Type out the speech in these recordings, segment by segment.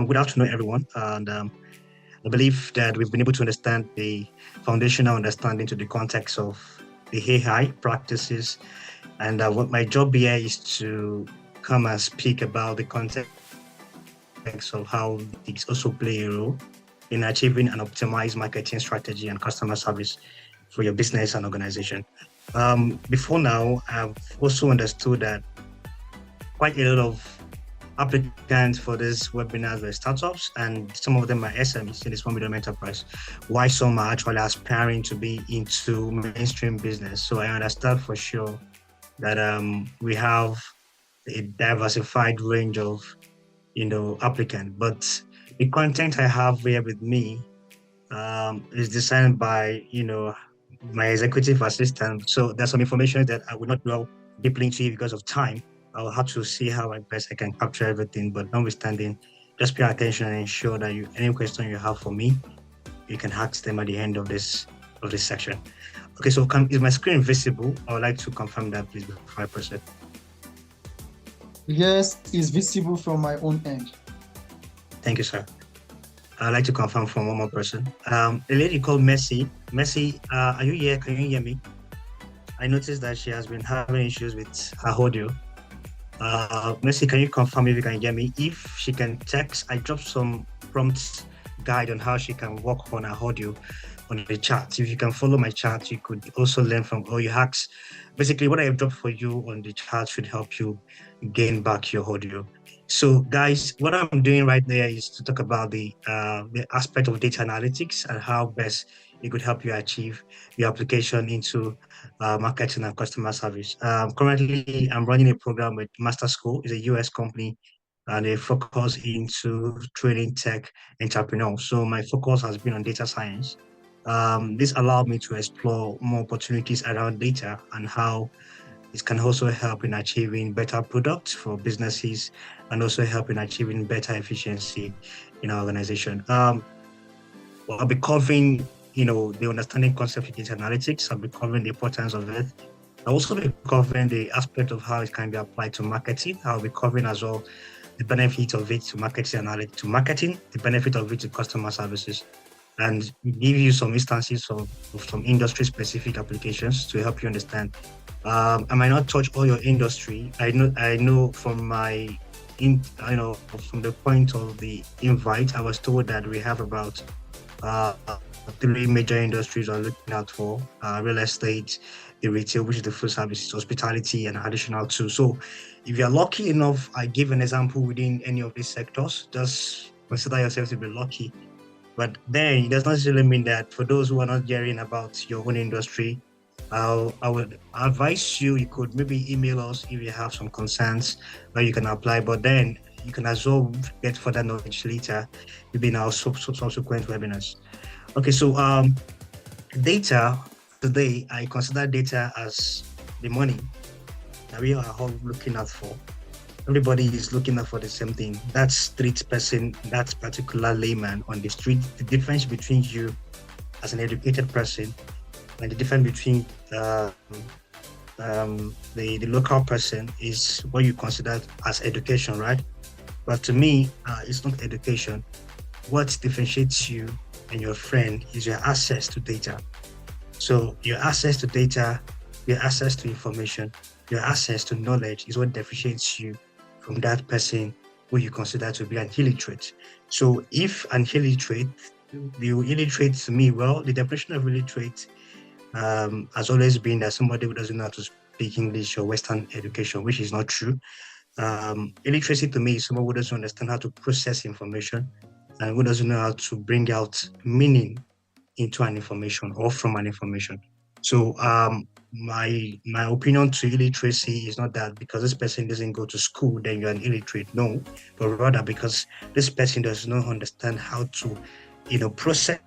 Good afternoon, everyone. And I believe that we've been able to understand the foundational understanding to the context of the AI practices. And what my job here is to come and speak about the context of how these also play a role in achieving an optimized marketing strategy and customer service for your business and organization. Before now, I've also understood that quite a lot of applicants for this webinars were startups, and some of them are SMEs in the small medium enterprise, while some are actually aspiring to be into mainstream business. So I understand for sure that we have a diversified range of applicants. But the content I have here with me is designed by my executive assistant. So there's some information that I will not dwell deeply into because of time. I'll have to see how best I can capture everything. But notwithstanding, just pay attention and ensure that any question you have for me, you can ask them at the end of this section. Okay, so is my screen visible? I would like to confirm that, please, before I proceed. Yes, it's visible from my own end. Thank you, sir. I'd like to confirm from one more person. A lady called Messi. Messi, are you here? Can you hear me? I noticed that she has been having issues with her audio. Messi, can you confirm if you can hear me? If she can text, I dropped some prompts guide on how she can work on her audio on the chat. If you can follow my chat, you could also learn from all your hacks. Basically, what I have dropped for you on the chat should help you gain back your audio. So guys, what I'm doing right there is to talk about the aspect of data analytics and how best it could help you achieve your application into marketing and customer service. Currently, I'm running a program with Master School. It's a US company, and they focus into training tech entrepreneurs. So my focus has been on data science. This allowed me to explore more opportunities around data and how it can also help in achieving better products for businesses and also help in achieving better efficiency in our organization. I'll be covering, the understanding concept of data analytics. I'll be covering the importance of it. I'll also be covering the aspect of how it can be applied to marketing. I'll be covering as well the benefit of it to marketing, the benefit of it to customer services, and give you some instances of some industry-specific applications to help you understand. I might not touch all your industry. I know from from the point of the invite, I was told that we have about 3 major industries we're looking out for: real estate, the retail, which is the food services, hospitality, and additional 2. So if you're lucky enough, I give an example within any of these sectors, just consider yourself to be lucky. But then it does not necessarily mean that for those who are not hearing about your own industry, I would advise you could maybe email us if you have some concerns where you can apply, but then you can as well get further knowledge later, maybe in our subsequent webinars. Okay, so data, today I consider data as the money that we are all looking out for. Everybody is looking out for the same thing. That street person, that particular layman on the street, the difference between you as an educated person and the difference between the local person is what you consider as education, right? But to me, it's not education. What differentiates you and your friend is your access to data. So your access to data, your access to information, your access to knowledge is what differentiates you from that person who you consider to be an illiterate. So if an illiterate, you illiterate to me, well, the definition of illiterate has always been that somebody who doesn't know how to speak English or Western education, which is not true. Illiteracy to me is someone who doesn't understand how to process information and who doesn't know how to bring out meaning into an information or from an information. So my opinion to illiteracy is not that because this person doesn't go to school, then you're an illiterate. No, but rather because this person does not understand how to, process.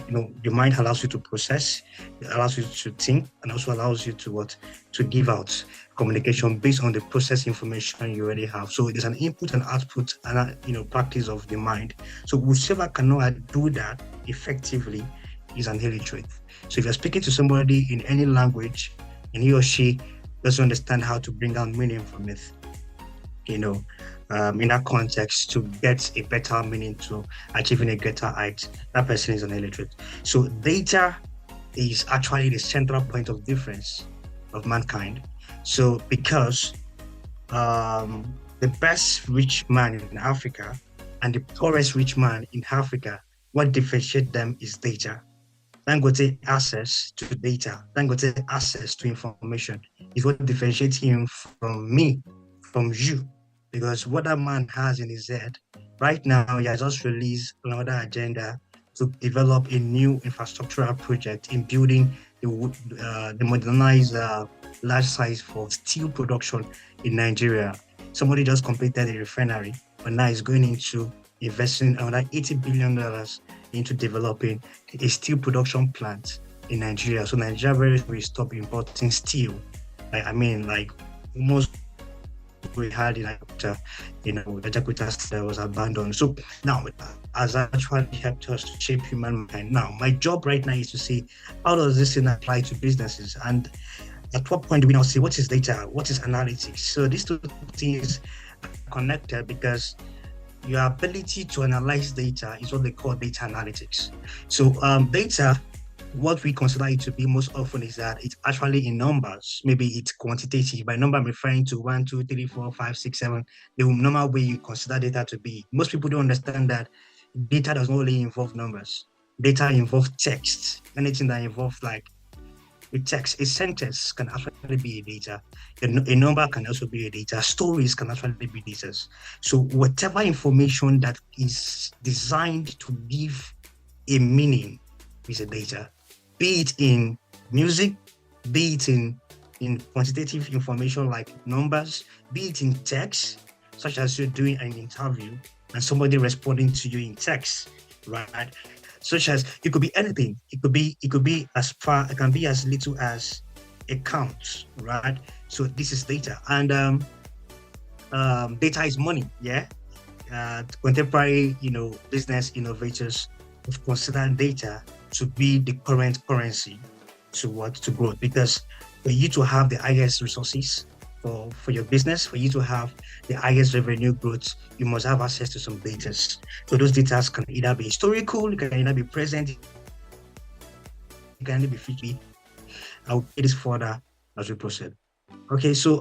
Your mind allows you to process, it allows you to think, and also allows you to give out communication based on the process information you already have. So there's an input and output and practice of the mind. So whichever cannot do that effectively is an illiterate. So if you're speaking to somebody in any language and he or she doesn't understand how to bring out meaning from it, in that context to get a better meaning to achieving a greater height, that person is an illiterate. So data is actually the central point of difference of mankind. So because the best rich man in Africa and the poorest rich man in Africa, what differentiates them is data. Dangote access to data, Dangote access to information is what differentiates him from me, from you. Because what that man has in his head, right now, he has just released another agenda to develop a new infrastructural project in building the modernized large size for steel production in Nigeria. Somebody just completed a refinery, but now is going into investing another $80 billion into developing a steel production plant in Nigeria. So Nigeria will stop importing steel. Like almost we had in the Jakarta that was abandoned. So now has actually helped us to shape humankind. Now, my job right now is to see how does this thing apply to businesses, and at what point do we now see what is data, what is analytics? So these two things are connected because your ability to analyze data is what they call data analytics. So data, what we consider it to be most often is that it's actually in numbers. Maybe it's quantitative. By number, I'm referring to 1, 2, 3, 4, 5, 6, 7, the normal way you consider data to be. Most people don't understand that data does not only involve numbers. Data involves text. Anything that involves like a text, a sentence can actually be a data. A number can also be a data. Stories can actually be data. So whatever information that is designed to give a meaning is a data. Be it in music, be it in quantitative information like numbers, be it in text, such as you're doing an interview and somebody responding to you in text, right? Such as it could be anything. It could be as far, it can be as little as a count, right? So this is data, and data is money. Yeah, contemporary, business innovators have considered data to be the current currency to growth, because for you to have the highest resources for your business, for you to have the highest revenue growth, you must have access to some data. So those data can either be historical, it can either be present, it can either be future. I'll get this further as we proceed. Okay, so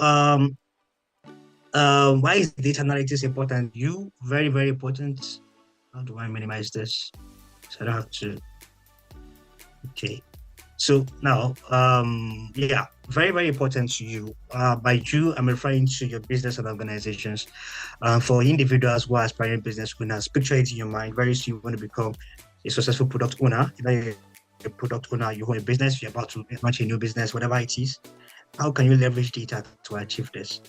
why is data analytics important? Very, very important. How do I minimize this? So I don't have to. Okay. So now, very, very important to you. By you, I'm referring to your business and organizations. For individuals who are aspiring business owners, picture it in your mind. Very soon, you want to become a successful product owner. Either a product owner, you own a business, you're about to launch a new business, whatever it is. How can you leverage data to achieve this?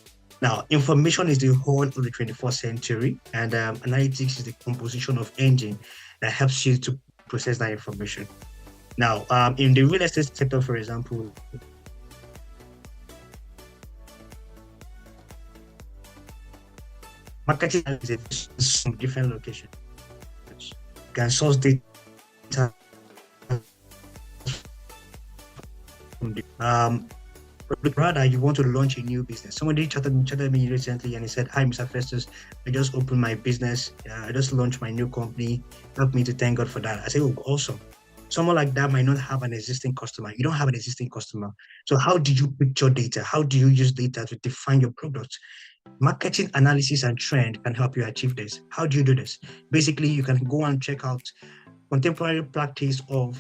Now, information is the whole of the 21st century, and analytics is the composition of engine that helps you to process that information. Now, in the real estate sector, for example, marketing is some different locations. You can source data from the rather you want to launch a new business. Somebody chatted me recently and he said, "Hi, Mr. Festus, I just opened my business. I just launched my new company. Help me to thank God for that." I said, "Oh, awesome." Someone like that might not have an existing customer. You don't have an existing customer. So how do you picture data? How do you use data to define your product? Marketing analysis and trend can help you achieve this. How do you do this? Basically, you can go and check out contemporary practice of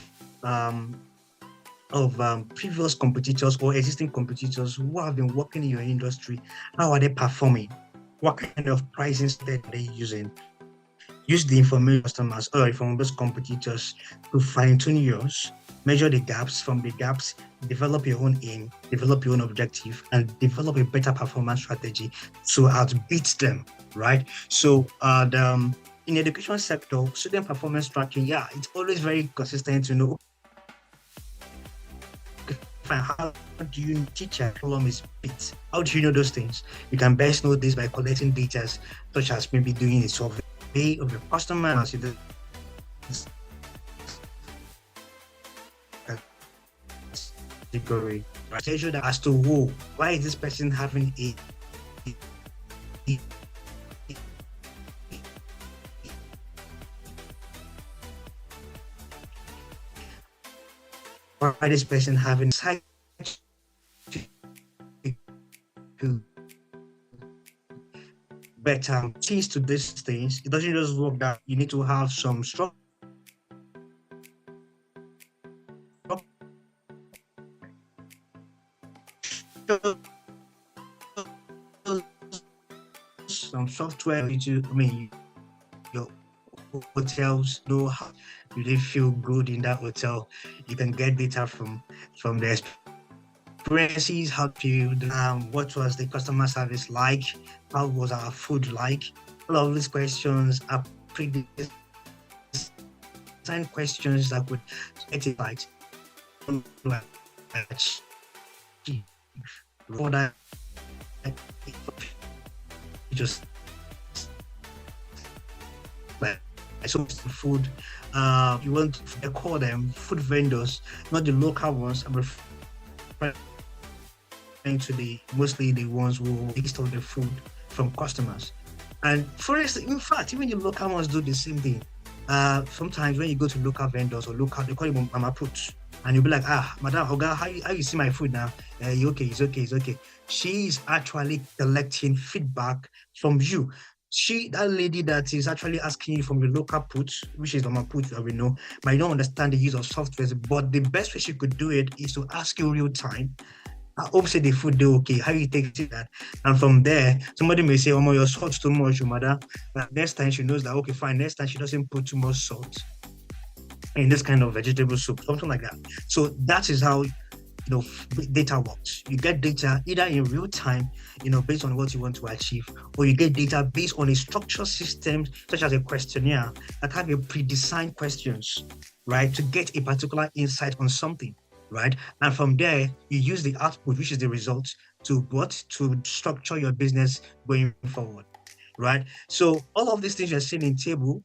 previous competitors or existing competitors who have been working in your industry. How are they performing? What kind of pricing are they using? Use the information customers or from those competitors to fine-tune yours, measure the gaps. From the gaps, develop your own aim, develop your own objective, and develop a better performance strategy to outbeat them, right? So in the education sector, student performance tracking, it's always very consistent to know how do you teach a column is bit. How do you know those things? You can best know this by collecting data, such as maybe doing a survey of your customers. Category, right? Tell you that as to why is this person having a why this person having such better change to these things. It doesn't just work that you need to have some structure, some software. Your hotels know how you really feel good in that hotel. You can get data from the experiences, how to what was the customer service like, how was our food like. All of these questions are pre-designed questions that would get it right. For that, just like so food, you want to call them food vendors, not the local ones. I'm referring to mostly the ones who taste of the food from customers. And for instance, in fact, even the local ones do the same thing. Sometimes when you go to local vendors or local, they call it mama put, and you'll be like, madam, Oga, how you see my food now? Okay, it's okay. She's actually collecting feedback from you. That lady that is actually asking you from your local put, which is mama put that we know, might not understand the use of software, but the best way she could do it is to ask you real time. Obviously the food do okay, how you take that? And from there, somebody may say, oh, your salt's too much, mother. But next time she knows that, okay, fine, next time she doesn't put too much salt in this kind of vegetable soup, something like that. So that is how data works. You get data either in real time, based on what you want to achieve, or you get data based on a structured system, such as a questionnaire that have a pre-designed questions, right, to get a particular insight on something. Right, and from there you use the output, which is the results, to structure your business going forward. Right, so all of these things you're seeing in table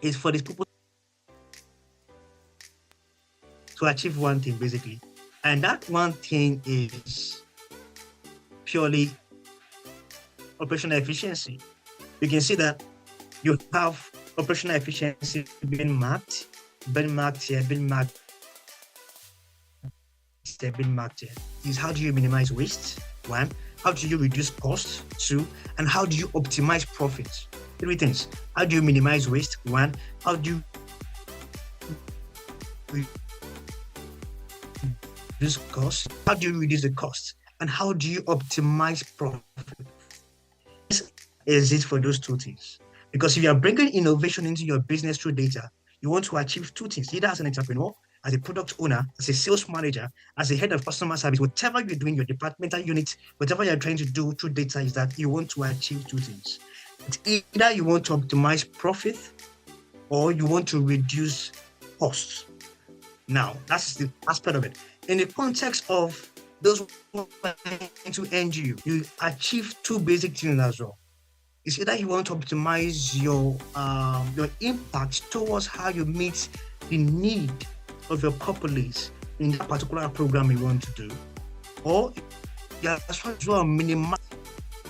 is for this purpose to achieve one thing basically, and that one thing is purely operational efficiency. You can see that you have operational efficiency being marked here, is how do you minimize waste? One, how do you reduce costs? Two, and how do you optimize profits? Three things. How do you minimize waste? One, how do you reduce costs? How do you reduce the cost? And how do you optimize profit? This is it for those two things. Because if you are bringing innovation into your business through data, you want to achieve two things, either as an entrepreneur, as a product owner, as a sales manager, as a head of customer service, whatever you're doing, your departmental unit, whatever you're trying to do through data, is that you want to achieve two things. It's either you want to optimize profit or you want to reduce costs. Now, that's the aspect of it. In the context of those who are into NGO, you achieve two basic things as well. It's either you want to optimize your impact towards how you meet the need of your populace in that particular program you want to do, or you are trying to minimize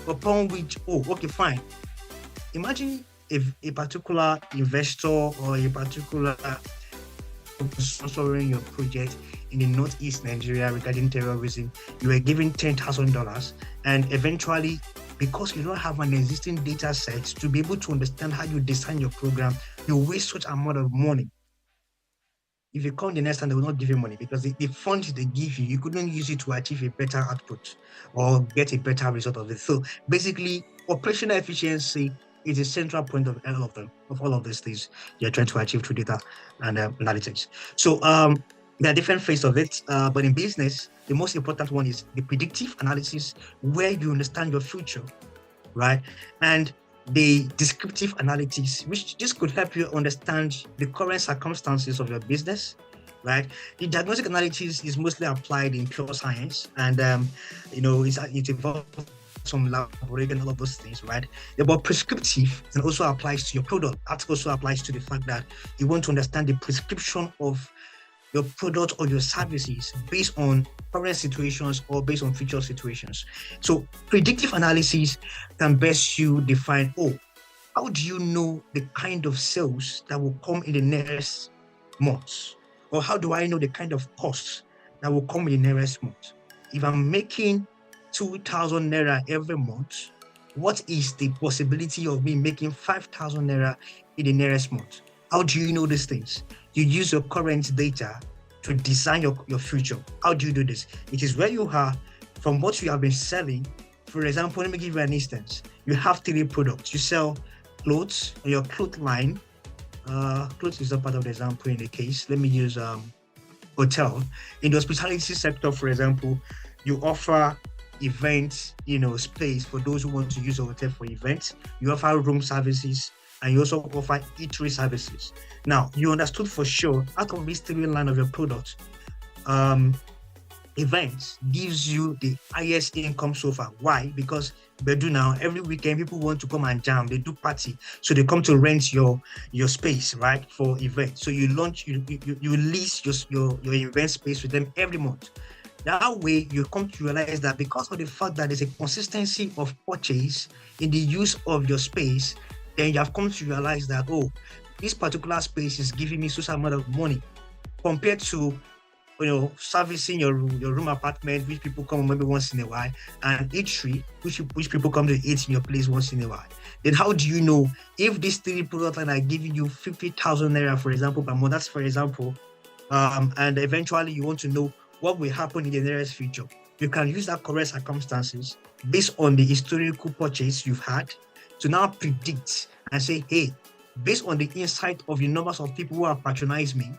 upon which, okay, fine. Imagine if a particular investor or a particular sponsoring your project in the northeast Nigeria regarding terrorism, you were given $10,000, and eventually, because you don't have an existing data set to be able to understand how you design your program, you waste such amount of money. If you come the next time, they will not give you money because the funds they give you, you couldn't use it to achieve a better output or get a better result of it. So basically, operational efficiency is a central point of all of these things you're trying to achieve through data and analytics. So there are different phases of it, but in business, the most important one is the predictive analysis, where you understand your future, right? And the descriptive analytics, which just could help you understand the current circumstances of your business, right? The diagnostic analytics is mostly applied in pure science, and it involves some laboratory and all of those things, right? But prescriptive and also applies to your product. That also applies to the fact that you want to understand the prescription of your product or your services based on current situations or based on future situations. So predictive analysis can best you define, how do you know the kind of sales that will come in the next months? Or how do I know the kind of costs that will come in the next month? If I'm making 2,000 naira every month, what is the possibility of me making 5,000 naira in the nearest month? How do you know these things? You use your current data to design your future. How do you do this? It is where you are from what you have been selling. For example, let me give you an instance. You have 3 products. You sell clothes, your cloth line. Clothes is not part of the example in the case. Let me use hotel. In the hospitality sector, for example, you offer events, space for those who want to use a hotel for events. You offer room services, and you also offer eatery services. Now, you understood for sure, out of this 3 line of your product, events gives you the highest income so far. Why? Because now every weekend people want to come and jam, they do party, so they come to rent your space, right, for events. So you lease your event space with them every month. That way you come to realize that because of the fact that there's a consistency of purchase in the use of your space, then you have come to realize that, this particular space is giving me such amount of money compared to servicing your room apartment, which people come maybe once in a while, and eatery, which people come to eat in your place once in a while. Then how do you know if these 3 products are giving you 50,000 naira, for example, per month? That's for example, and eventually you want to know what will happen in the nearest future. You can use that current circumstances based on the historical purchase you've had to now predict and say, hey, based on the insight of the numbers of people who have patronized me,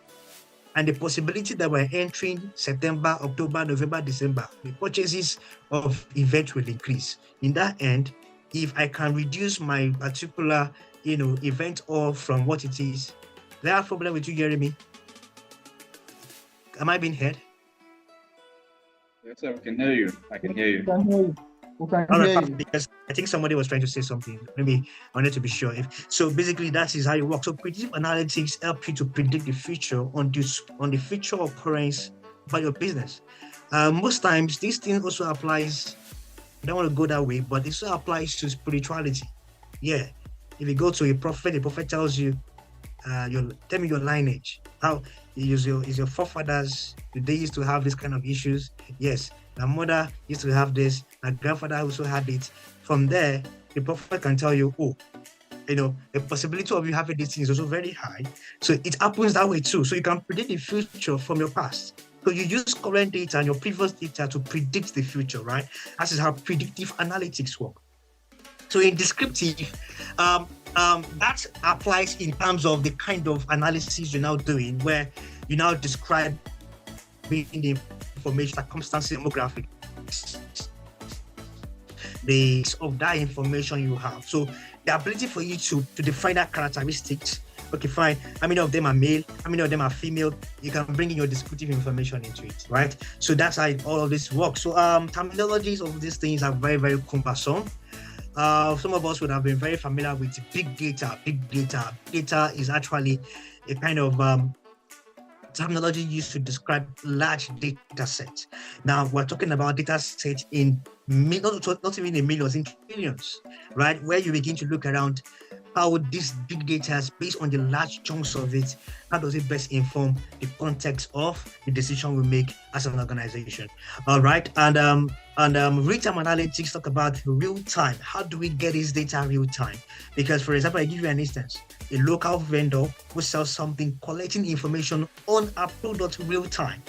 and the possibility that we're entering September, October, November, December, the purchases of events will increase. In that end, if I can reduce my particular, event off from what it is, there are problem with you, Jeremy? Am I being heard? Yes, sir. I can hear you. I can hear you. We can hear you. We can All hear right, you. because I think somebody was trying to say something. Maybe I wanted to be sure. So basically, that is how it works. So predictive analytics help you to predict the future on the future occurrence by your business. Most times, this thing also applies. I don't want to go that way, but it also applies to spirituality. Yeah, if you go to a prophet, the prophet tells you, tell me your lineage. How is your forefathers? Did they used to have this kind of issues? Yes. My mother used to have this. My grandfather also had it. From there, the prophet can tell you, the possibility of you having these things is also very high. So it happens that way too. So you can predict the future from your past. So you use current data and your previous data to predict the future, right? That is how predictive analytics work. So in descriptive, that applies in terms of the kind of analysis you're now doing, where you now describe the information, circumstances, demographic, the of that information you have. So the ability for you to define that characteristics. Okay, fine. How many of them are male? How many of them are female? You can bring in your descriptive information into it, right? So that's how all of this works. So terminologies of these things are very, very cumbersome. Some of us would have been very familiar with big data. Big data. Data is actually a kind of terminology used to describe large data sets. Now we're talking about data sets in millions, not even in millions, in trillions, right? Where you begin to look around how this big data is based on the large chunks of it, how does it best inform the context of the decision we make as an organization? All right, and real-time analytics talk about real time. How do we get this data real time? Because, for example, I give you an instance: a local vendor who sells something, collecting information on a product real time.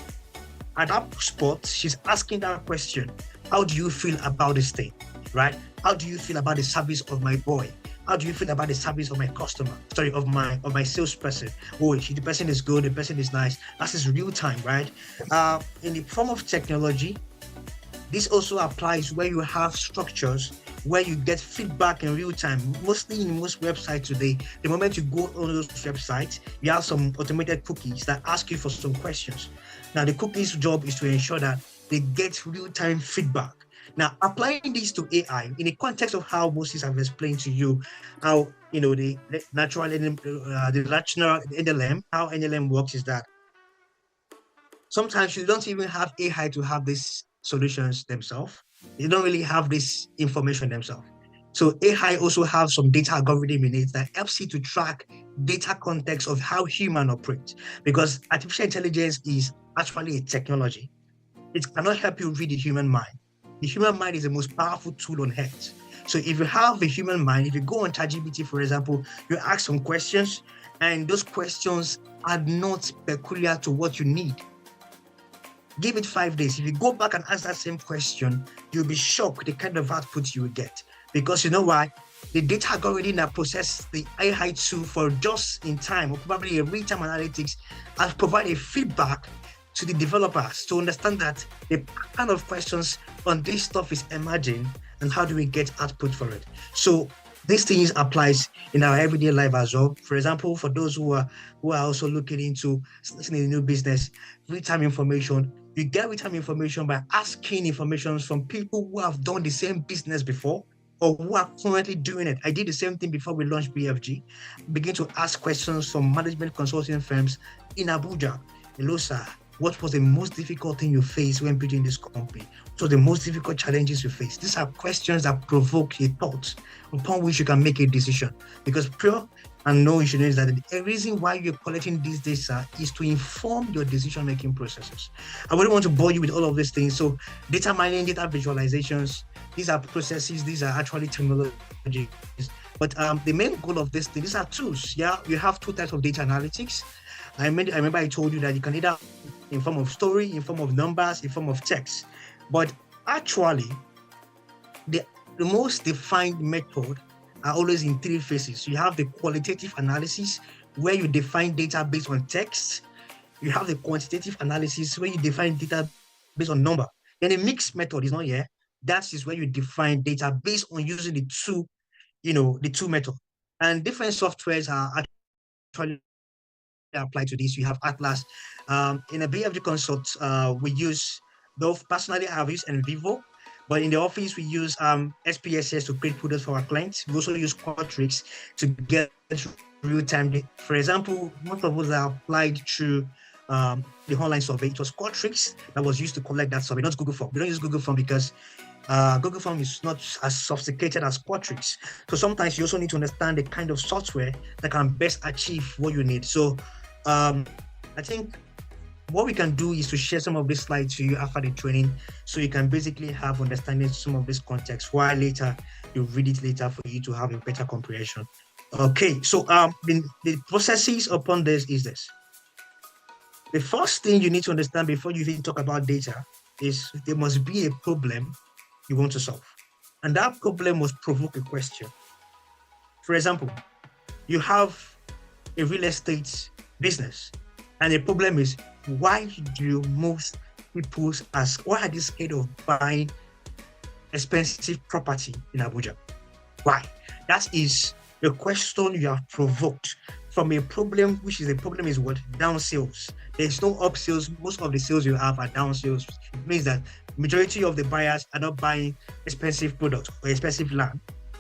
At that spot, she's asking that question: how do you feel about this thing? Right? How do you feel about the service of my boy? How do you feel about the service of my customer? Sorry, of my salesperson. Oh, the person is good, the person is nice. That is real time, right? In the form of technology, this also applies where you have structures where you get feedback in real time. Mostly in most websites today, the moment you go on those websites, you have some automated cookies that ask you for some questions. Now, the cookies' job is to ensure that they get real-time feedback. Now, applying this to AI in the context of how Moses have explained to you, how the natural NLM, how NLM works is that Sometimes you don't even have AI to have these solutions themselves. They don't really have this information themselves. So AI also have some data algorithm in it that helps you to track data context of how human operate. Because artificial intelligence is actually a technology. It cannot help you read the human mind. The human mind is the most powerful tool on earth. So if you have a human mind, if you go on ChatGPT, for example, you ask some questions, and those questions are not peculiar to what you need. Give it 5 days. If you go back and ask that same question, you'll be shocked the kind of output you will get. Because you know why? The data algorithm that process the AI tool for just in time, or probably a real-time analytics, has provided feedback to the developers to understand that the kind of questions on this stuff is emerging and how do we get output for it. So these things applies in our everyday life as well. For example, for those who are also looking into starting a new business, real-time information. You get real-time information by asking information from people who have done the same business before or who are currently doing it. I did the same thing before we launched BFG. Begin to ask questions from management consulting firms in Abuja. Hello, sir. What was the most difficult thing you faced when building this company? What was the most difficult challenges you faced? These are questions that provoke a thought upon which you can make a decision. Because pure and no, you should know is that the reason why you're collecting this data is to inform your decision-making processes. I wouldn't want to bore you with all of these things. So data mining, data visualizations, these are processes, these are actually technologies. But the main goal of this thing, these are tools. Yeah, you have two types of data analytics. I remember I told you that you can either in form of story, in form of numbers, in form of text. But actually, the most defined method are always in three phases. You have the qualitative analysis, where you define data based on text. You have the quantitative analysis, where you define data based on number. Then a mixed method is not here. That is where you define data based on using the two methods. And different softwares are actually apply to this. You have Atlas. In a BFG consult, we use, though personally I have used NVivo, but in the office we use SPSS to create products for our clients. We also use Qualtrics to get real-time. For example, most of us are applied through the online survey. It was Qualtrics that was used to collect that survey, not Google Form. We don't use Google Form because Google Form is not as sophisticated as Qualtrics. So sometimes you also need to understand the kind of software that can best achieve what you need. So I think what we can do is to share some of this slides to you after the training, so you can basically have understanding some of this context, while later you read it later for you to have a better comprehension. Okay, so the processes upon this is this. The first thing you need to understand before you even talk about data is there must be a problem you want to solve. And that problem must provoke a question. For example, you have a real estate business, and the problem is, why do most people why are they scared of buying expensive property in Abuja? Why? That is the question you have provoked from a problem, which is a problem is what? Down sales. There's no up sales. Most of the sales you have are down sales. It means that majority of the buyers are not buying expensive products or expensive land.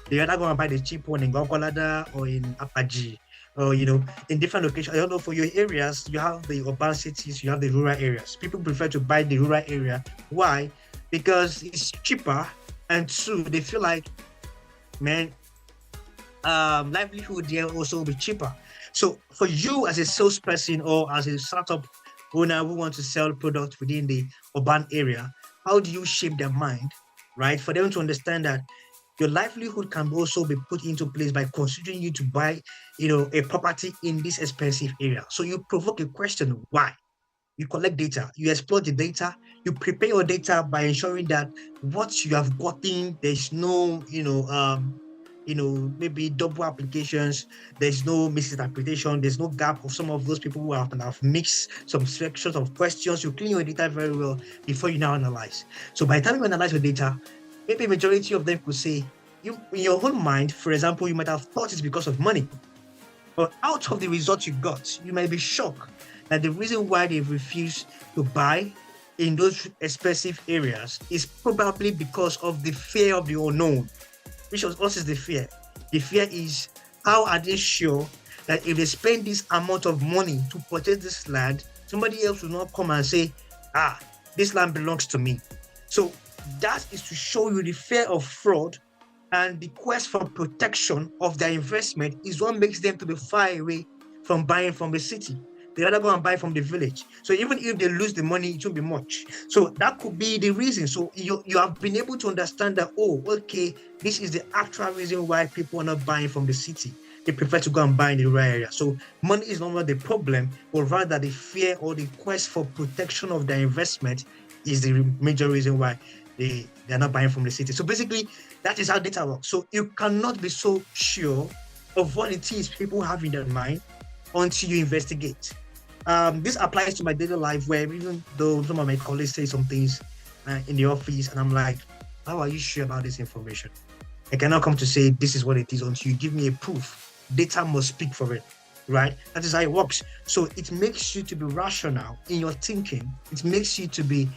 They're either going to buy the cheap one in Gogolada or in Apaji, or in different locations. I don't know, for your areas, you have the urban cities, you have the rural areas. People prefer to buy the rural area. Why? Because it's cheaper, and two, they feel like, man, livelihood there also will be cheaper. So for you as a salesperson or as a startup owner who want to sell products within the urban area, how do you shape their mind, right? For them to understand that your livelihood can also be put into place by considering you to buy, a property in this expensive area. So you provoke a question, why? You collect data, you explore the data, you prepare your data by ensuring that what you have gotten, there's no, maybe double applications, there's no misinterpretation, there's no gap of some of those people who have mixed some sections of questions. You clean your data very well before you now analyze. So by the time you analyze your data, maybe a majority of them could say, in your own mind, for example, you might have thought it's because of money. But out of the results you got, you might be shocked that the reason why they refuse to buy in those expensive areas is probably because of the fear of the unknown. Which was also the fear. The fear is, how are they sure that if they spend this amount of money to purchase this land, Somebody else will not come and say, this land belongs to me. So that is to show you the fear of fraud, and the quest for protection of their investment is what makes them to be far away from buying from the city. They rather go and buy from the village. So even if they lose the money, it won't be much. So that could be the reason. So you have been able to understand that, oh, okay, this is the actual reason why people are not buying from the city. They prefer to go and buy in the rural area. So money is not the problem, but rather the fear or the quest for protection of their investment is the major reason why they're not buying from the city. So basically, that is how data works. So you cannot be so sure of what it is people have in their mind until you investigate. This applies to my daily life, where even though some of my colleagues say some things in the office, and I'm like, how are you sure about this information? I cannot come to say this is what it is until you give me a proof. Data must speak for it, right? That is how it works. So it makes you to be rational in your thinking. It makes you to be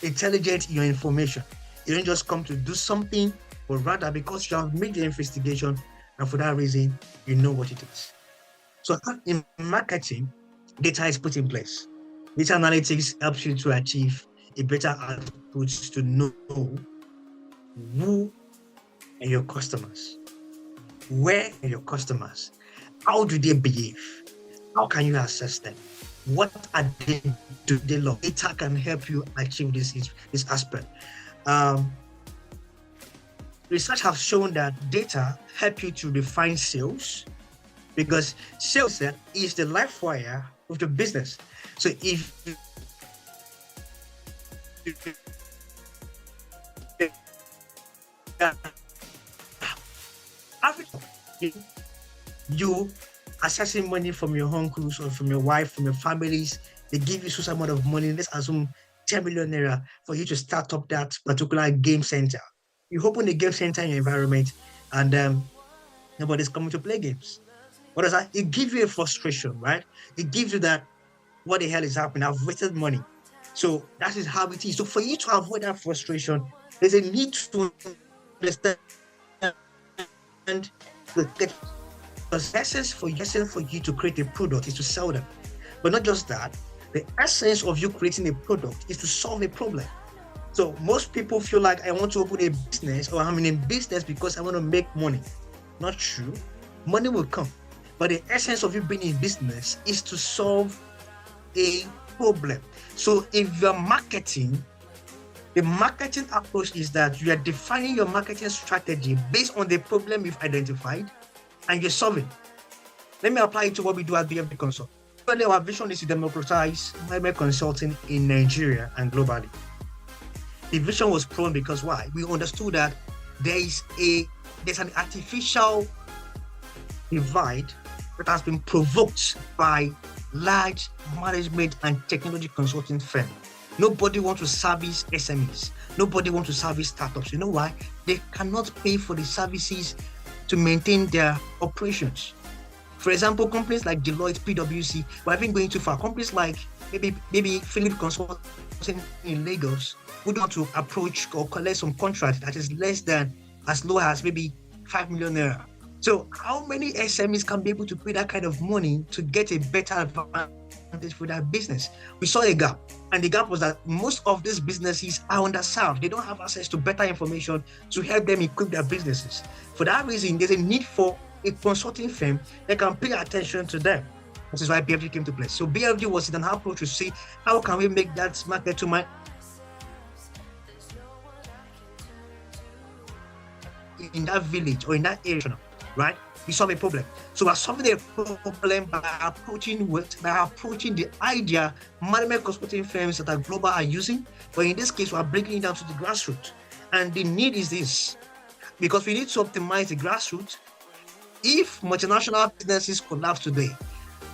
intelligent in your information. You don't just come to do something, but rather because you have made the investigation, and for that reason, you know what it is. So in marketing, data is put in place. Data analytics helps you to achieve a better output, to know who are your customers, where are your customers, how do they behave, how can you assess them, what are they do they love. Data can help you achieve this aspect. Research has shown that data help you to refine sales, because sales is the life wire of the business. So if you assessing money from your uncles or from your wife, from your families, they give you some amount of money, let's assume 10 million naira, for you to start up that particular game center. You open a game center in your environment, and nobody's coming to play games. What is that? It gives you a frustration, right? It gives you that, what the hell is happening? I've wasted money. So that is how it is. So for you to avoid that frustration, there's a need to understand the essence for you to create a product is to sell them. But not just that, the essence of you creating a product is to solve a problem. So most people feel like, I want to open a business, or I'm in a business because I want to make money. Not true. Money will come. But the essence of you being in business is to solve a problem. So if you're marketing, the marketing approach is that you are defining your marketing strategy based on the problem you've identified and you're solving. Let me apply it to what we do at BFD Consult. Our vision is to democratize management consulting in Nigeria and globally. The vision was prone because why? We understood that there's an artificial divide that has been provoked by large management and technology consulting firms. Nobody wants to service SMEs. Nobody wants to service startups. You know why? They cannot pay for the services to maintain their operations. For example, companies like Deloitte, PwC, we're even going too far. Companies like maybe Philip Consulting in Lagos would want to approach or collect some contract that is less than, as low as maybe 5 million naira. So how many SMEs can be able to pay that kind of money to get a better advantage for that business? We saw a gap, and the gap was that most of these businesses are underserved. They don't have access to better information to help them equip their businesses. For that reason, there's a need for a consulting firm that can pay attention to them. This is why BFD came to place. So BFD was in an approach to see how can we make that market to my in that village or in that area, right? We solve a problem. So we're solving a problem by approaching the idea management consulting firms that are global are using, but in this case, we're breaking it down to the grassroots. And the need is this, because we need to optimize the grassroots. If multinational businesses collapse today,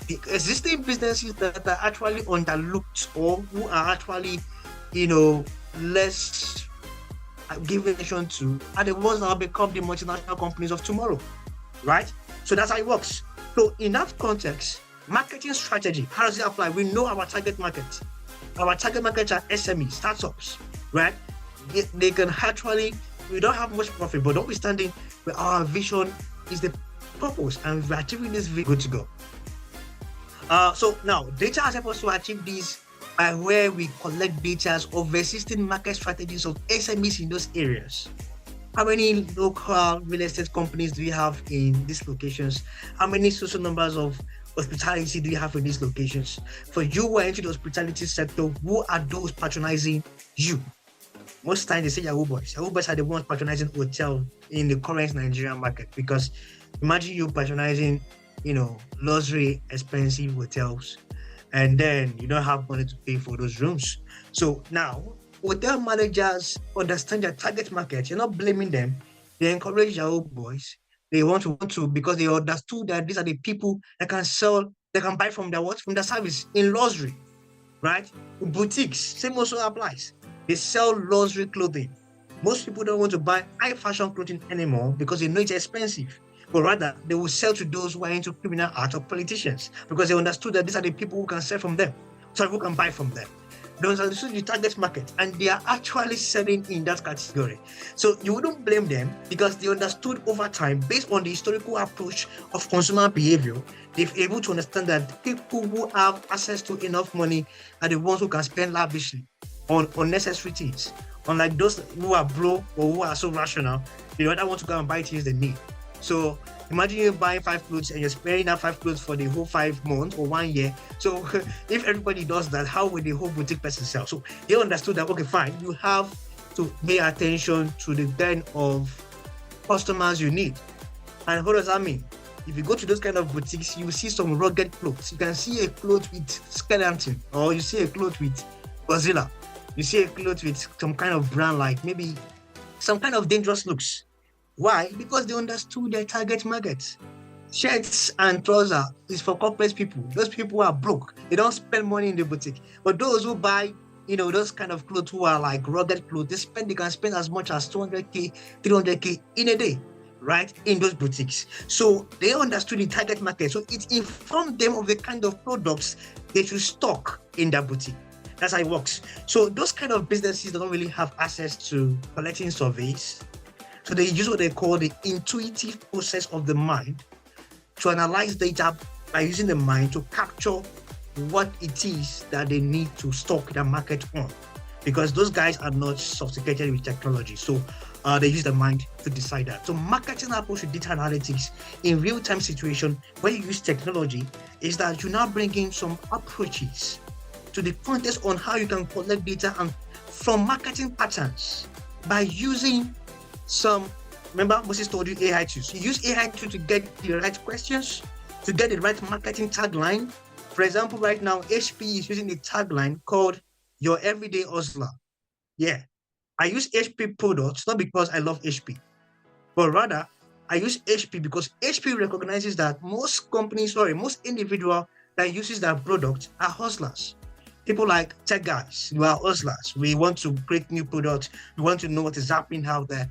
the existing businesses that are actually underlooked or who are actually, less given attention to are the ones that will become the multinational companies of tomorrow, right? So that's how it works. So in that context, marketing strategy, how does it apply? We know our target market. Our target market are SMEs, startups, right? They can actually, we don't have much profit, but notwithstanding, our vision is the purpose, and we're achieving this, good to go. So now data has helped us to achieve this by where we collect data of existing market strategies of SMEs in those areas. How many local real estate companies do you have in these locations? How many social numbers of hospitality do you have in these locations? For you who are into the hospitality sector, who are those patronizing you? Most times they say Yahoo boys. Yahoo boys are the ones patronizing hotel in the current Nigerian market, because imagine you patronizing, luxury expensive hotels, and then you don't have money to pay for those rooms. So now hotel managers understand their target market. You're not blaming them. They encourage Yahoo boys. They want to because they understood that these are the people that can sell, they can buy from their what? From their service in luxury, right? Boutiques, same also applies. They sell luxury clothing. Most people don't want to buy high fashion clothing anymore because they know it's expensive. But rather, they will sell to those who are into criminal art or politicians, because they understood that these are the people who can sell from them, so who can buy from them. They understood the target market, and they are actually selling in that category. So you wouldn't blame them, because they understood over time, based on the historical approach of consumer behavior, they're able to understand that people who have access to enough money are the ones who can spend lavishly on unnecessary things. Unlike those who are broke or who are so rational, they rather want to go and buy things they need. So imagine you buying 5 clothes and you're sparing that 5 clothes for the whole 5 months or 1 year. So if everybody does that, how will the whole boutique person sell? So they understood that, okay, fine, you have to pay attention to the kind of customers you need. And what does that mean? If you go to those kind of boutiques, you see some rugged clothes. You can see a cloth with skeleton, or you see a cloth with Godzilla. You see a cloth with some kind of brand, like maybe some kind of dangerous looks. Why? Because they understood their target market. Shirts and trousers is for corporate people. Those people are broke. They don't spend money in the boutique. But those who buy, those kind of clothes who are like rugged clothes, they can spend as much as 200K, 300K in a day, right? In those boutiques. So they understood the target market. So it informed them of the kind of products they should stock in that boutique. That's how it works. So those kind of businesses don't really have access to collecting surveys. So they use what they call the intuitive process of the mind to analyze data by using the mind to capture what it is that they need to stock their market on. Because those guys are not sophisticated with technology. So they use the mind to decide that. So marketing approach to data analytics in real-time situation where you use technology is that you now bring in some approaches to the context on how you can collect data and from marketing patterns by using some, remember Moses told you AI tools. You use AI tools to get the right questions, to get the right marketing tagline. For example, right now, HP is using a tagline called Your Everyday Hustler. Yeah, I use HP products not because I love HP, but rather I use HP because HP recognizes that most individual that uses that product are hustlers. People like tech guys, we are hustlers. We want to create new products. We want to know what is happening out there.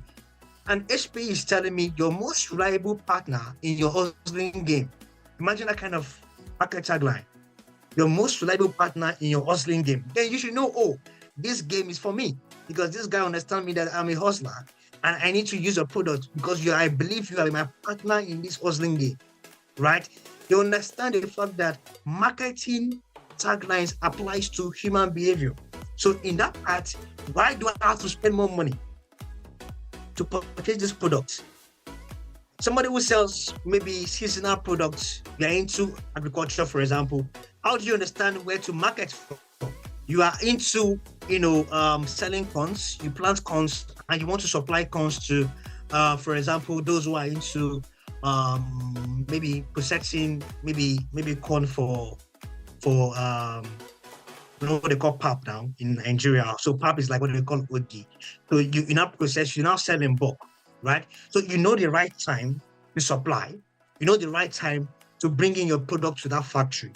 And HP is telling me your most reliable partner in your hustling game. Imagine that kind of market tagline. Your most reliable partner in your hustling game. Then you should know, oh, this game is for me because this guy understands me that I'm a hustler and I need to use a product because I believe you are my partner in this hustling game, right? You understand the fact that marketing taglines applies to human behavior. So in that part, why do I have to spend more money to purchase this product? Somebody who sells maybe seasonal products, you're into agriculture, for example. How do you understand where to market from? You are into, selling corns. You plant corns and you want to supply corns to, for example, those who are into maybe processing, maybe corn for what they call pap now in Nigeria. So pap is like what they call OD. So you now process, you now sell in bulk, right? So you know the right time to supply, you know the right time to bring in your product to that factory.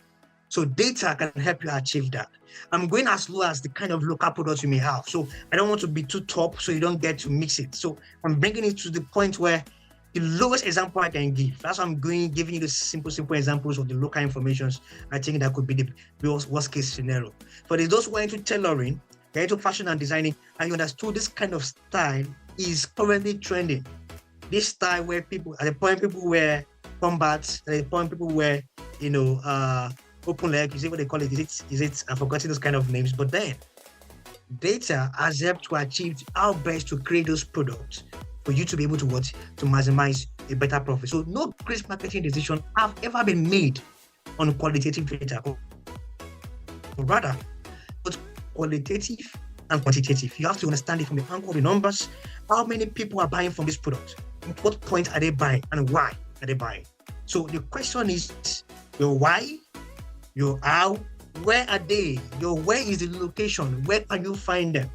So data can help you achieve that. I'm going as low as the kind of local products you may have. So I don't want to be too top so you don't get to mix it. So I'm bringing it to the point where the lowest example I can give. That's why I'm giving you the simple examples of the local informations. I think that could be the worst case scenario. For those who are into tailoring, they're into fashion and designing, and you understood this kind of style is currently trending. This style where people, at the point people wear combats, at the point people wear, open leg, is it what they call it? Is it I've forgotten those kind of names, but then data has helped to achieve how best to create those products for you to be able to maximize a better profit. So no great marketing decision have ever been made on qualitative data, or rather, both qualitative and quantitative. You have to understand it from the angle of the numbers. How many people are buying from this product? At what point are they buying, and why are they buying? So the question is your why, your how, where are they? Where is the location? Where can you find them?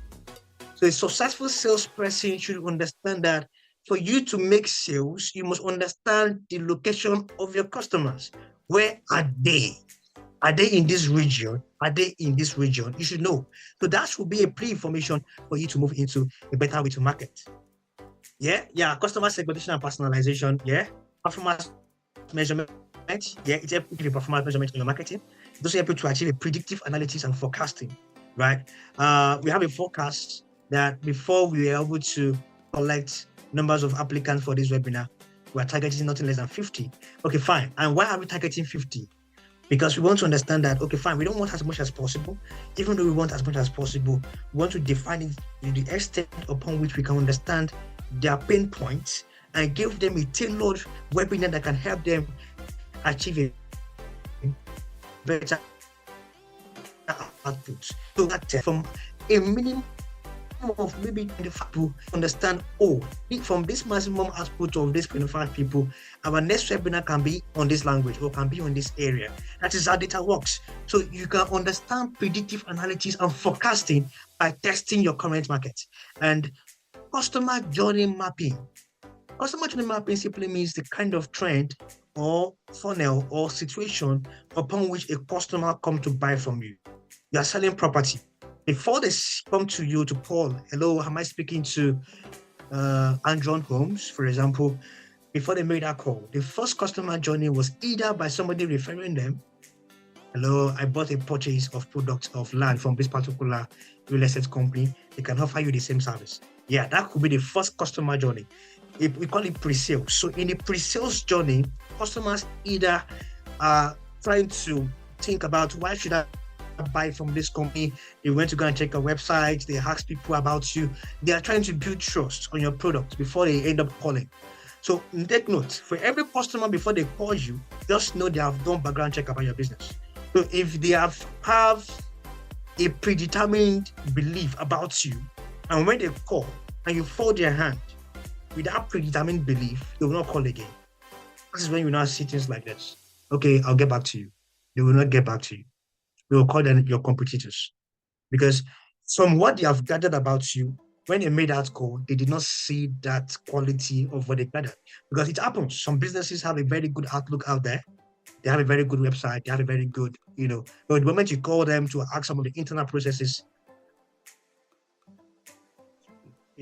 So a successful salesperson should understand that for you to make sales, you must understand the location of your customers. Where are they? Are they in this region? Are they in this region? You should know. So that should be a pre-information for you to move into a better way to market. Yeah. Customer segmentation and personalization. Yeah. Performance measurement. Yeah. It's helping you performance measurement in your marketing. It also helps you to achieve a predictive analytics and forecasting. Right. We have a forecast that before we were able to collect numbers of applicants for this webinar, we are targeting nothing less than 50. Okay, fine. And why are we targeting 50? Because we want to understand that, okay, fine, we don't want as much as possible. Even though we want as much as possible, we want to define it to the extent upon which we can understand their pain points and give them a tailored webinar that can help them achieve a better output. So that from a minimum of maybe 25 people understand, from this maximum output of this 25 people, our next webinar can be on this language or can be on this area. That is how data works. So you can understand predictive analytics and forecasting by testing your current market. And customer journey mapping. Customer journey mapping simply means the kind of trend or funnel or situation upon which a customer comes to buy from you. You are selling property. Before they come to you to call, hello, am I speaking to Andron Homes, for example? Before they made that call, the first customer journey was either by somebody referring them, hello, I bought a purchase of products of land from this particular real estate company. They can offer you the same service. Yeah, that could be the first customer journey. We call it pre-sales. So in the pre-sales journey, customers either are trying to think about why should I buy from this company. They went to go and check a website. They ask people about you. They are trying to build trust on your product before they end up calling. So take note, for every customer before they call you, just know they have done background check about your business. So if they have a predetermined belief about you, and when they call and you fold their hand with that predetermined belief, they will not call again. This is when you now see things like this. Okay, I'll get back to you. They will not get back to you. We will call them your competitors, because from what they have gathered about you, when they made that call, they did not see that quality of what they gathered. Because it happens. Some businesses have a very good outlook out there. They have a very good website. They have a very good, but the moment you call them to ask some of the internal processes,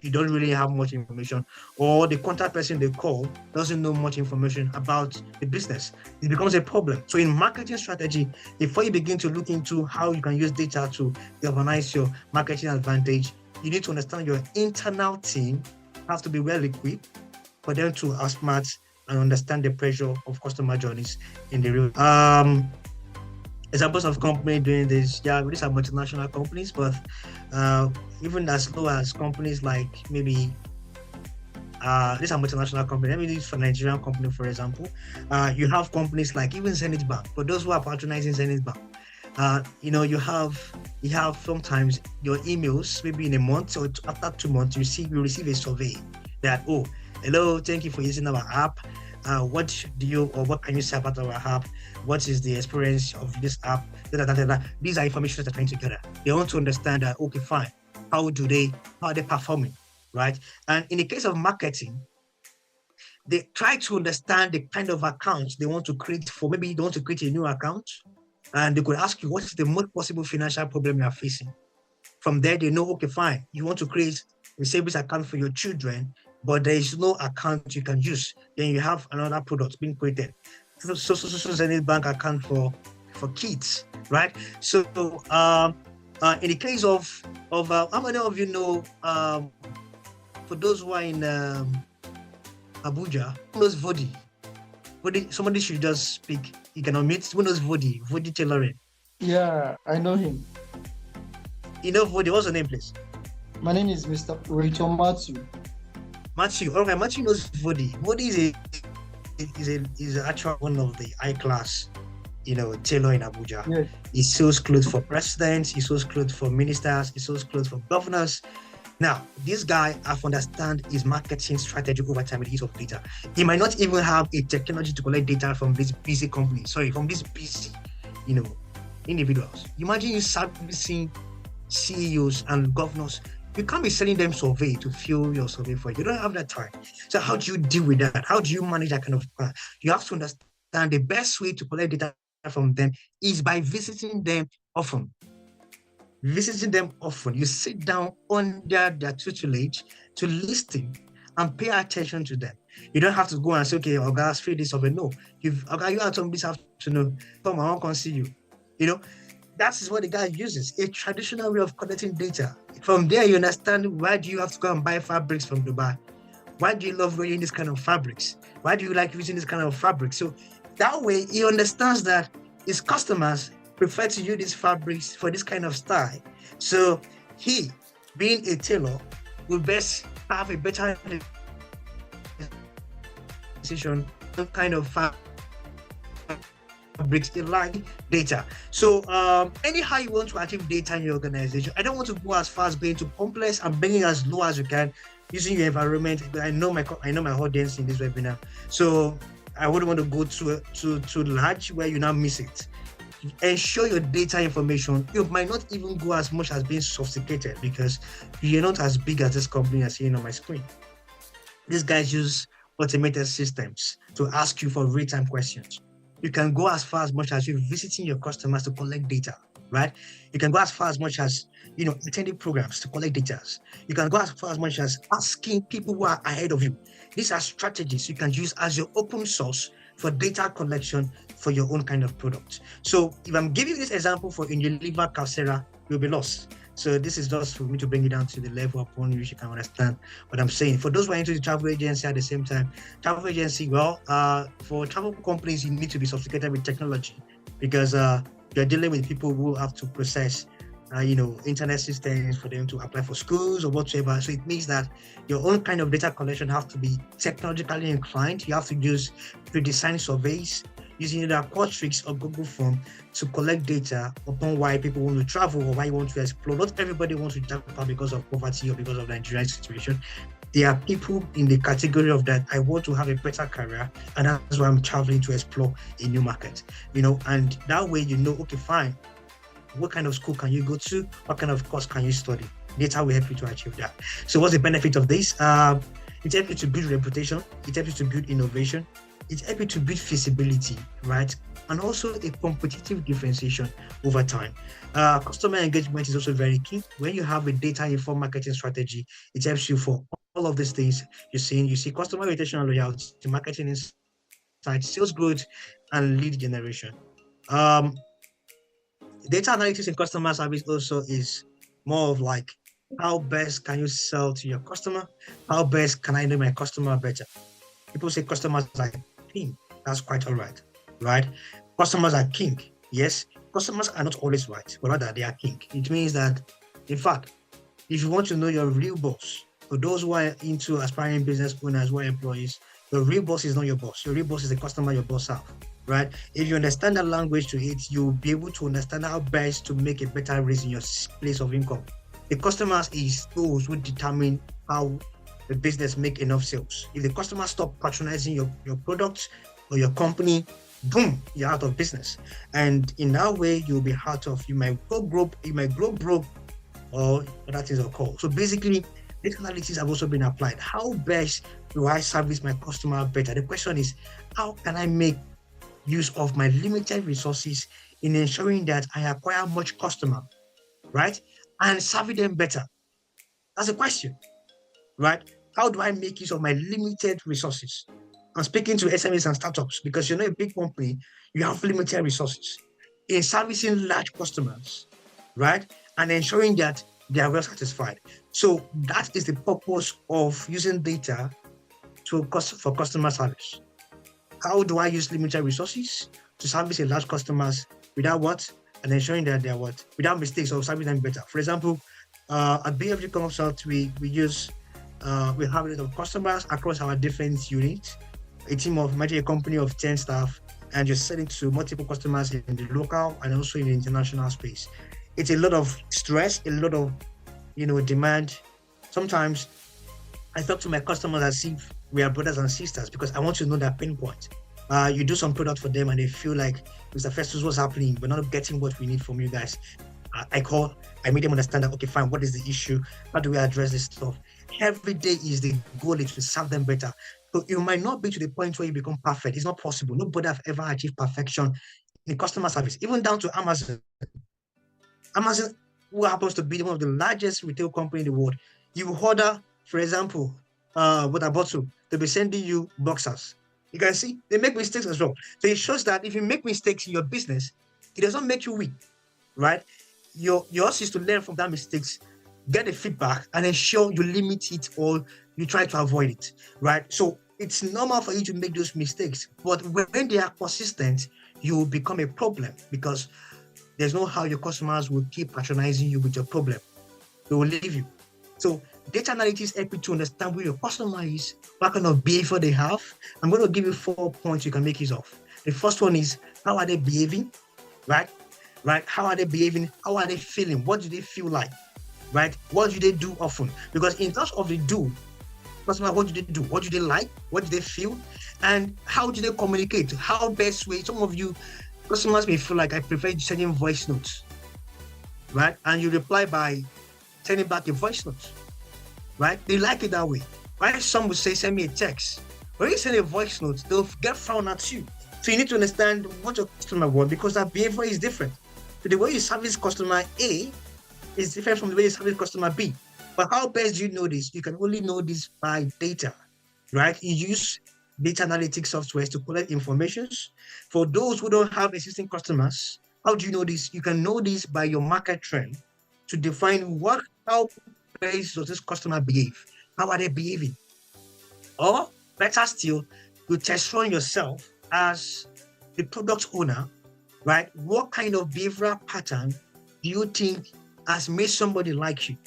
you don't really have much information, or the contact person they call doesn't know much information about the business. It becomes a problem. So in marketing strategy, before you begin to look into how you can use data to galvanize your marketing advantage, you need to understand your internal team has to be well equipped for them to outsmart and understand the pressure of customer journeys in the real. Examples of company doing this, these are multinational companies, but even as low as companies like maybe these are multinational companies. Let me use for Nigerian company, for example. You have companies like even Zenith Bank. For those who are patronizing Zenith Bank, you have sometimes your emails, maybe in a month or after 2 months, you receive a survey that, hello, thank you for using our app. What can you say about our app? What is the experience of this app? These are information that they're trying to gather. They want to understand that, okay, fine. How are they performing, right? And in the case of marketing, they try to understand the kind of accounts they want to create for. Maybe they want to create a new account, and they could ask you, what is the most possible financial problem you are facing? From there, they know, okay, fine. You want to create a savings account for your children, but there is no account you can use. Then you have another product being created. So Zenith Bank account for kids, right? So in the case of how many of you know, for those who are in Abuja, who knows Vodi? Somebody should just speak. You can unmute. Who knows Vodi? Vodi tailoring. Yeah, I know him. You know Vodi. What's your name, please? My name is Mr. Rachel Matthew. Matthew. Okay, Matthew knows Vodi. Vodi is actually one of the high class, tailor in Abuja. Yes. He sews clothes for presidents. He sews clothes for ministers. He sews clothes for governors. Now, this guy, I've understand his marketing strategy over time with the use of data. He might not even have a technology to collect data from this busy company. Sorry, from this busy, individuals. Imagine you servicing CEOs and governors. You can't be sending them survey to fill your survey for you. You don't have that time. So how do you deal with that? How do you manage that kind of plan? You have to understand the best way to collect data from them is by visiting them often. Visiting them often, you sit down under their tutelage to listen and pay attention to them. You don't have to go and say, okay, Oga, fill this over. No, Oga, you have to this afternoon. Come, I want to see you. That is what the guy uses, a traditional way of collecting data. From there, you understand why do you have to go and buy fabrics from Dubai? Why do you love wearing this kind of fabrics? Why do you like using this kind of fabric? So that way, he understands that his customers prefer to use these fabrics for this kind of style. So he, being a tailor, will best have a better decision on kind of fabrics they like data. So anyhow you want to achieve data in your organization, I don't want to go as far as going to complex and bringing as low as you can using your environment. I know my audience in this webinar, so I wouldn't want to go too large where you now miss it. Ensure your data information. You might not even go as much as being sophisticated because you're not as big as this company as seeing on my screen. These guys use automated systems to ask you for real-time questions. You can go as far as much as you visiting your customers to collect data, right? You can go as far as much as attending programs to collect data. You can go as far as much as asking people who are ahead of you. These are strategies you can use as your open source for data collection for your own kind of product. So if I'm giving you this example for Unilever Coursera, you'll be lost. So this is just for me to bring it down to the level upon which you can understand what I'm saying. For those who are into the travel agency at the same time, travel agency, for travel companies, you need to be sophisticated with technology because you're dealing with people who have to process internet systems for them to apply for schools or whatever. So it means that your own kind of data collection have to be technologically inclined. You have to use pre-designed surveys using either Qualtrics or Google Form to collect data upon why people want to travel or why you want to explore. Not everybody wants to travel because of poverty or because of the Nigerian situation. There are people in the category of that I want to have a better career, and that's why I'm traveling to explore a new market. And that way okay, fine. What kind of school can you go to? What kind of course can you study? Data will help you to achieve that. So what's the benefit of this? It helps you to build reputation. It helps you to build innovation. It helps you to build feasibility, right? And also a competitive differentiation over time. Customer engagement is also very key. When you have a data-informed marketing strategy, it helps you for all of these things you're seeing. You see customer retention and loyalty, marketing insights, sales growth, and lead generation. Data analytics in customer service also is more of like, how best can you sell to your customer? How best can I know my customer better? People say customers are king. That's quite all right, right? Customers are king. Yes, customers are not always right, but rather they are king. It means that, in fact, if you want to know your real boss, for those who are into aspiring business owners who are employees, your real boss is not your boss. Your real boss is the customer your boss have. Right? If you understand that language to it, you'll be able to understand how best to make a better raise in your place of income. The customers is those who determine how the business make enough sales. If the customers stop patronizing your products or your company, boom, you're out of business. And in that way, you'll be out of, you might go broke, or other things are called. So basically, data analytics have also been applied. How best do I service my customer better? The question is, how can I make use of my limited resources in ensuring that I acquire much customer, right? And serving them better. That's a question, right? How do I make use of my limited resources? I'm speaking to SMEs and startups because you're not a big company, you have limited resources in servicing large customers, right? And ensuring that they are well satisfied. So that is the purpose of using data for customer service. how do I use limited resources to service a large customers without what? And ensuring that they're what? Without mistakes or serving them better. For example, at BFG Consult, we have a lot of customers across our different units, a team of, imagine a company of 10 staff, and you're selling to multiple customers in the local and also in the international space. It's a lot of stress, a lot of, demand. Sometimes I talk to my customers as if we are brothers and sisters because I want to know their pain point. You do some product for them and they feel like, Mr. Festus, what's happening? We're not getting what we need from you guys. I made them understand that, okay, fine, what is the issue? How do we address this stuff? Every day is the goal is to serve them better. So you might not be to the point where you become perfect. It's not possible. Nobody have ever achieved perfection in customer service, even down to Amazon. Amazon, who happens to be one of the largest retail company in the world, you order, for example, water bottle, they'll be sending you boxers. You can see they make mistakes as well. So it shows that if you make mistakes in your business, it does not make you weak, right? Yours is to learn from that mistakes, get the feedback, and ensure you limit it or you try to avoid it, right? So it's normal for you to make those mistakes, but when they are consistent, you will become a problem because there's no how your customers will keep patronizing you with your problem. They will leave you. So data analytics help you to understand who your customer is, what kind of behavior they have. I'm going to give you 4 points you can make use of. The first one is, how are they behaving, right? How are they behaving? How are they feeling? What do they feel like, right? What do they do often? Because in terms of the do, customer, what do they do? What do they like? What do they feel? And how do they communicate? How best way? Some of you customers may feel like I prefer sending voice notes, right? And you reply by sending back a voice note, right? They like it that way. Right? Some will say, send me a text. When you send a voice note, they'll get frowned at you. So you need to understand what your customer wants because that behavior is different. So the way you service customer A is different from the way you service customer B. But how best do you know this? You can only know this by data, right? You use data analytics software to collect information. For those who don't have existing customers, how do you know this? You can know this by your market trend to define how best does this customer behave? How are they behaving? Or better still, you test run yourself as the product owner, right? What kind of behavioral pattern do you think has made somebody like you?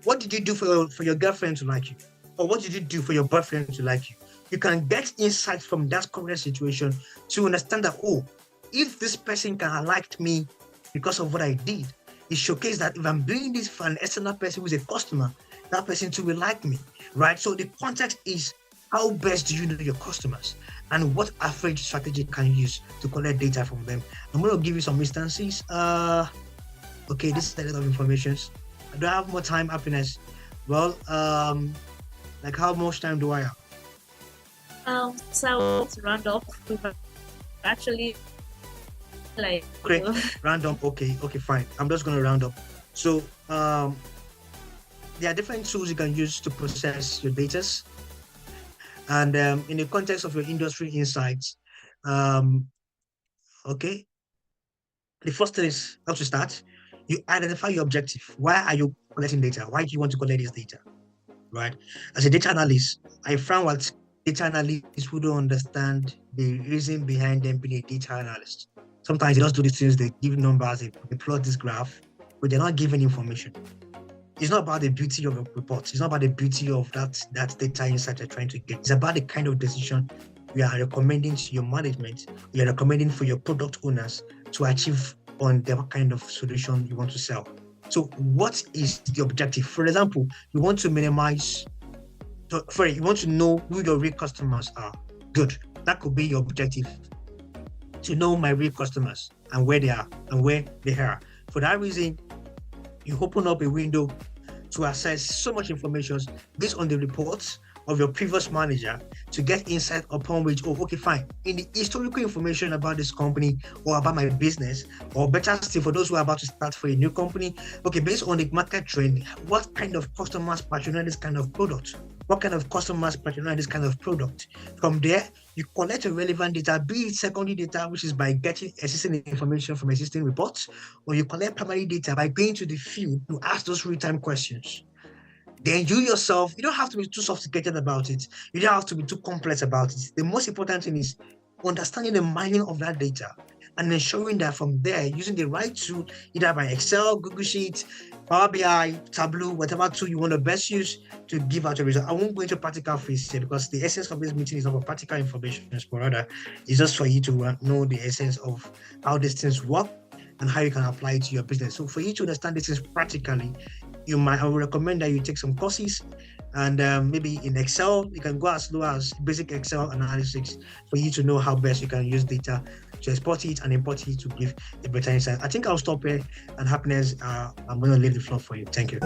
What did you do for your girlfriend to like you? Or what did you do for your boyfriend to like you? You can get insights from that current situation to understand that, oh, if this person can have liked me because of what I did, it showcases that if I'm doing this for an external person who's a customer, that person too will like me, right? So the context is, how best do you know your customers and what average strategy can you use to collect data from them? I'm going to give you some instances. Okay, this is a lot of information. Do I have more time, Happiness? Well, like how much time do I have? So to round up, we've actually okay, round up. Okay, fine. I'm just going to round up. So there are different tools you can use to process your data. And in the context of your industry insights, okay, the first thing is how to start. You identify your objective. Why are you collecting data? Why do you want to collect this data, right? As a data analyst, I found what data analysts who don't understand the reason behind them being a data analyst. Sometimes they just do these things, they give numbers, they plot this graph, but they're not giving information. It's not about the beauty of the report. It's not about the beauty of that data insight you're trying to get. It's about the kind of decision you are recommending to your management, you're recommending for your product owners to achieve on the kind of solution you want to sell. So what is the objective? For example, you want to minimize, you want to know who your real customers are. Good. That could be your objective. To know my real customers and where they are and where they are. For that reason, you open up a window to access so much information based on the reports of your previous manager to get insight upon which, oh, okay, fine. In the historical information about this company or about my business, or better still, for those who are about to start for a new company, okay, based on the market trend, what kind of customers patronize this kind of product? What kind of customers patronize this kind of product? From there, you collect a relevant data, be it secondary data, which is by getting existing information from existing reports, or you collect primary data by going to the field to ask those real-time questions. Then you yourself, you don't have to be too sophisticated about it. You don't have to be too complex about it. The most important thing is understanding the mining of that data and ensuring that from there, using the right tool, either by Excel, Google Sheets, Power BI, Tableau, whatever tool you want to best use to give out a result. I won't go into practical phase here because the essence of this meeting is not about practical information, but rather it's just for you to know the essence of how these things work and how you can apply it to your business. So for you to understand this is practically, I would recommend that you take some courses, and maybe in Excel, you can go as low as basic Excel analysis for you to know how best you can use data to export it and import it to give a better insight. I think I'll stop here, and Happiness, I'm going to leave the floor for you. Thank you.